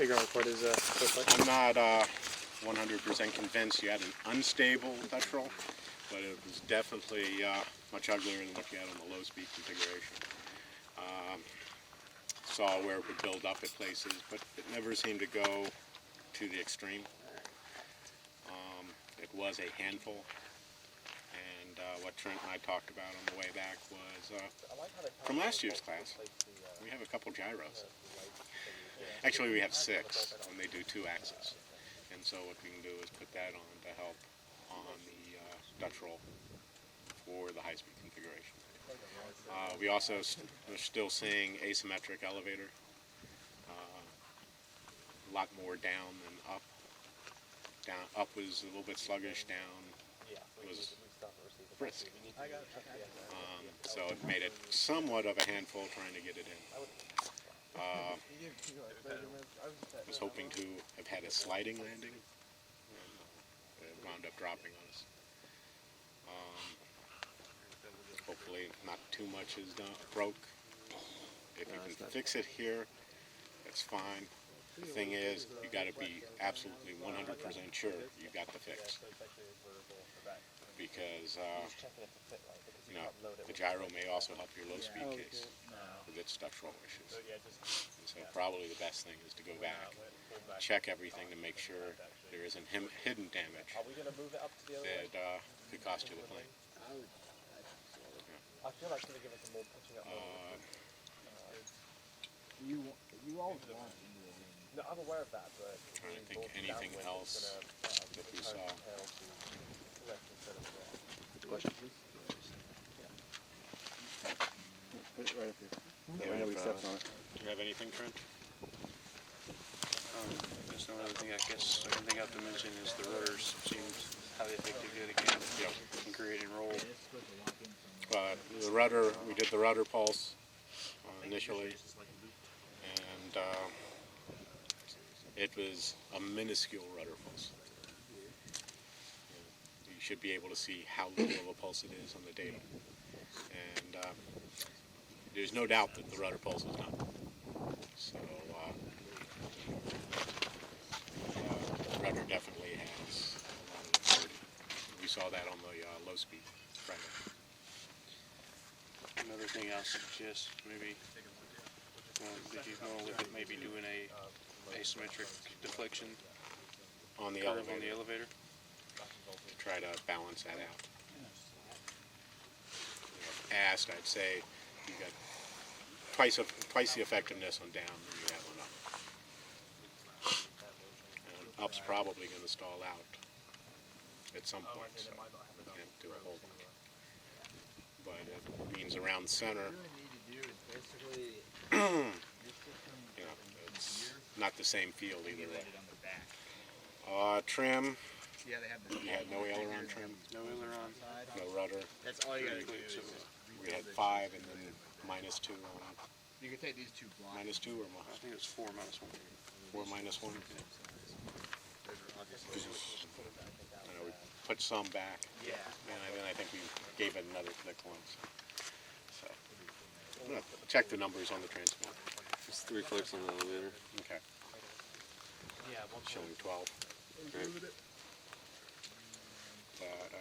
ground report is I'm not 100% convinced you had an unstable Dutch roll, but it was definitely much uglier than what you had on the low speed configuration. Saw where it would build up at places, but it never seemed to go to the extreme. It was a handful, and what Trent and I talked about on the way back was from last year's class, we have a couple gyros. Actually, we have 6, and they do 2 axes. And so what we can do is put that on to help on the Dutch roll for the high-speed configuration. We also are still seeing asymmetric elevator, a lot more down than up. Up was a little bit sluggish, down was brisk. So it made it somewhat of a handful trying to get it in. Was hoping to have had a sliding landing, and it wound up dropping on us. Hopefully not too much is broke. If you can fix it here, that's fine. The thing is, you got to be absolutely 100% sure you got the fix, because you know, the gyro may also help your low-speed case with its Dutch roll issues. And so probably the best thing is to go back, check everything to make sure there isn't hidden damage that could cost you the plane. I feel like they're giving some more pitching up. You always want. No, I'm aware of that, but I'm trying to think anything else that we saw. Question, please. Put it right up here. Yeah, I know we stepped on it. Do you have anything, Trent? That's the only thing I guess I can think of to mention is the rudders seems highly effective yet again in creating roll. The rudder, we did the rudder pulse initially, and it was a minuscule rudder pulse. You should be able to see how little of a pulse it is on the data. And there's no doubt that the rudder pulse is not. So the rudder definitely has a lot of authority. We saw that on the low speed Friday. Another thing I'll suggest, maybe, if you go with it, maybe doing a asymmetric deflection On the curve elevator. on the elevator. To try to balance that out. Asked, I'd say you got twice the effectiveness on down than you have on up. And up's probably going to stall out at some point, so we can't do a whole bunch. But it means around center, it's not the same field either way. Trim. Yeah, they have You had no aileron trim, No aileron. no rudder. That's all you gotta do. So We had 5 and then -2 on You can take these two blocks. -2 or I think it was 4 minus 1. 4 -1. I know we put some back, Yeah. and then I think we gave it another click once. So I'm gonna check the numbers on the transport. It's 3 clicks on the elevator. Okay, Yeah, showing 12. Right. But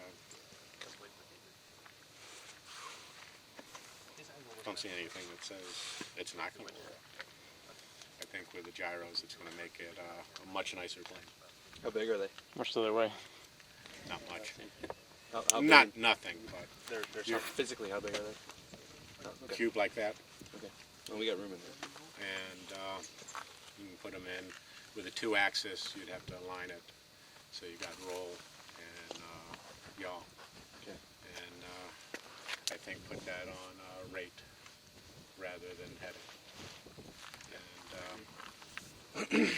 don't see anything that says it's not going to work. I think with the gyros, it's going to make it a much nicer plane. How big are they? much to their way. Not much. How Not big? nothing, but They're physically, how big are they? Oh, a okay. cube like that, Okay. Well, we got room in there. and you can put them in with a 2-axis. You'd have to align it so you got roll and yaw. Okay. And I think put that on rate rather than heading. And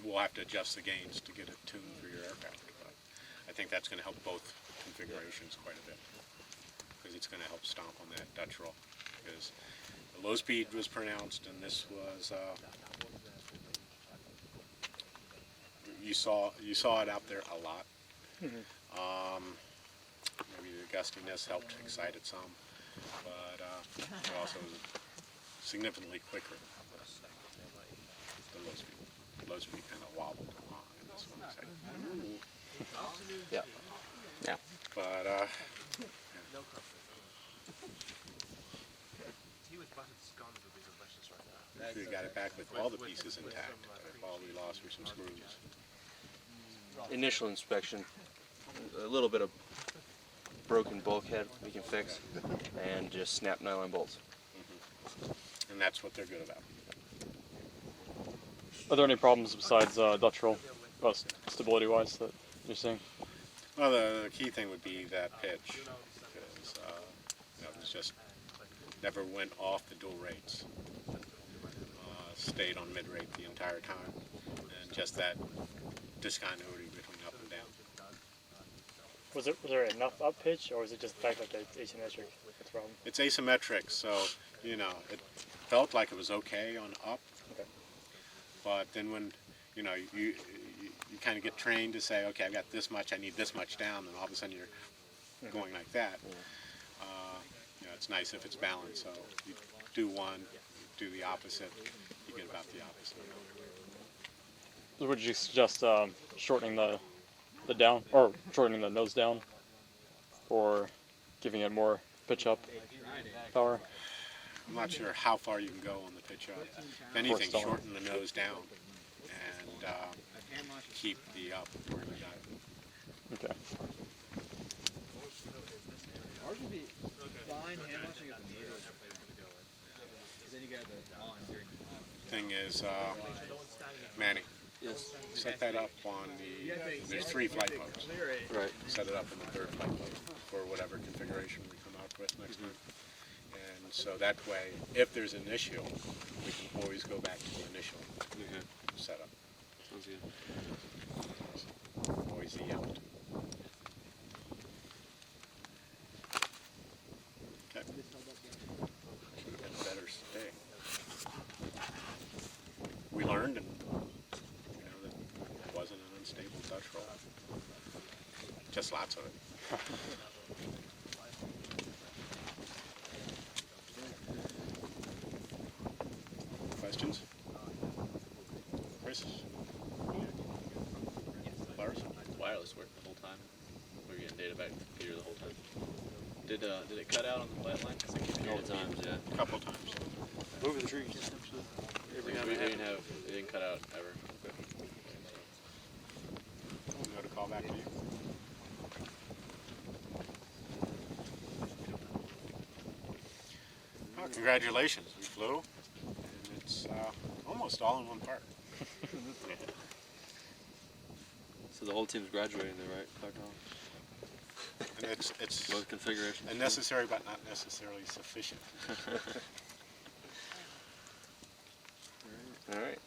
we'll have to adjust the gains to get it tuned for your aircraft. But I think that's going to help both configurations quite a bit, because it's going to help stomp on that Dutch roll. Because the low speed was pronounced, and this was you saw it out there a lot. Maybe the gustiness helped excite it some, but it also was significantly quicker. The low sure you got it back with all the pieces intact. All we lost were some screws. Initial inspection, a little bit of broken bulkhead we can fix, and just snap nylon bolts. And that's what they're good about. Are there any problems besides Dutch roll, stability-wise, that you're seeing? Well, the key thing would be that pitch, because it was just never went off the dual rates. Stayed on mid-rate the entire time, and just that discontinuity between up and down. Was there enough up pitch, or was it just the fact that it's asymmetric? That's the problem. It's asymmetric, so it felt like it was okay on up. Okay. But then when you kind of get trained to say, okay, I've got this much, I need this much down, and all of a sudden you're going like that. It's nice if it's balanced. So you do one, do the opposite, you get about the opposite. Would you suggest shortening the down, or shortening the nose down, or giving it more pitch up power? I'm not sure how far you can go on the pitch up. If anything, shorten the nose down and keep the up where you got it. Okay. Ours would be fine hand washing at the middle. Then you got the on during Thing is, Manny, set that up on there's 3 flight modes. Right. Set it up in the 3rd flight mode for whatever configuration we come out with next time. And so that way, if there's an issue, we can always go back to the initial setup. Sounds good. Always the out. Okay. Should have been a better stay. We learned, and that it wasn't an unstable Dutch roll. Just lots of it. Questions? Chris? Lars? Wireless worked the whole time. We were getting data back to the computer the whole time. Did it cut out on the flat line? All the times, yeah. A couple times. Over the trees. It didn't cut out ever. You know to call back to you? Oh, congratulations, we flew. And it's almost all in one part. So the whole team's graduating there, right? Dr. Holland? And it's Both configurations. a necessary but not necessarily sufficient. All right.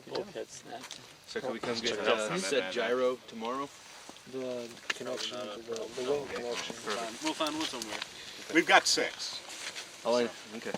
Bulkhead snapped. So can we come get Not set bad, gyro tomorrow? The connection to the wing connection. We'll find one somewhere. We've got 6. Okay.